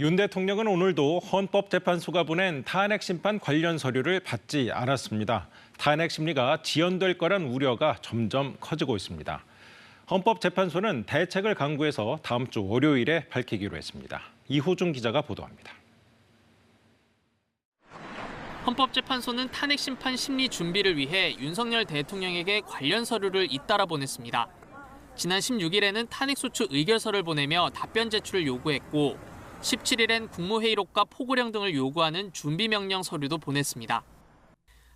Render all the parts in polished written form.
윤 대통령은 오늘도 헌법재판소가 보낸 탄핵 심판 관련 서류를 받지 않았습니다. 탄핵 심리가 지연될 거란 우려가 점점 커지고 있습니다. 헌법재판소는 대책을 강구해서 다음 주 월요일에 밝히기로 했습니다. 이호준 기자가 보도합니다. 헌법재판소는 탄핵 심판 심리 준비를 위해 윤석열 대통령에게 관련 서류를 잇따라 보냈습니다. 지난 16일에는 탄핵소추 의결서를 보내며 답변 제출을 요구했고 17일엔 국무회의록과 포고령 등을 요구하는 준비명령 서류도 보냈습니다.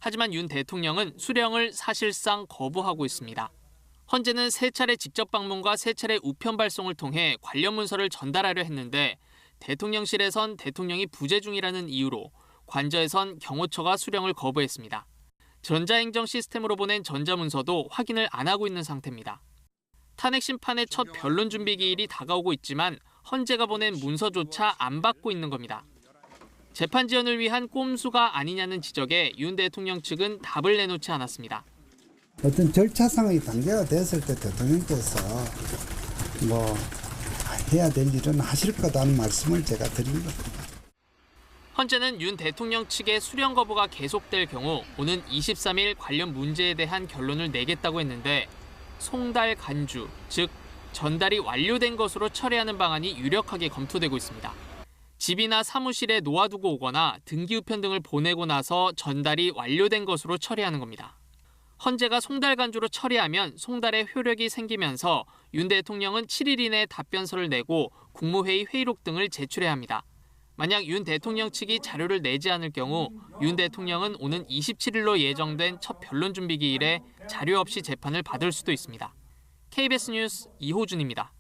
하지만 윤 대통령은 수령을 사실상 거부하고 있습니다. 헌재는 3차례 직접 방문과 3차례 우편 발송을 통해 관련 문서를 전달하려 했는데 대통령실에선 대통령이 부재 중이라는 이유로 관저에선 경호처가 수령을 거부했습니다. 전자행정 시스템으로 보낸 전자문서도 확인을 안 하고 있는 상태입니다. 탄핵 심판의 첫 변론 준비 기일이 다가오고 있지만 헌재가 보낸 문서조차 안 받고 있는 겁니다. 재판 지연을 위한 꼼수가 아니냐는 지적에 윤 대통령 측은 답을 내놓지 않았습니다. 어떤 절차상의 단계가 됐을 때 대통령께서 해야 될 일은 하실 거다는 말씀을 제가 드린 겁니다. 헌재는 윤 대통령 측의 수령 거부가 계속될 경우 오는 23일 관련 문제에 대한 결론을 내겠다고 했는데 송달 간주, 즉 전달이 완료된 것으로 처리하는 방안이 유력하게 검토되고 있습니다. 집이나 사무실에 놓아두고 오거나 등기우편 등을 보내고 나서 전달이 완료된 것으로 처리하는 겁니다. 헌재가 송달 간주로 처리하면 송달의 효력이 생기면서 윤 대통령은 7일 이내에 답변서를 내고 국무회의 회의록 등을 제출해야 합니다. 만약 윤 대통령 측이 자료를 내지 않을 경우 윤 대통령은 오는 27일로 예정된 첫 변론 준비 기일에 자료 없이 재판을 받을 수도 있습니다. KBS 뉴스 이호준입니다.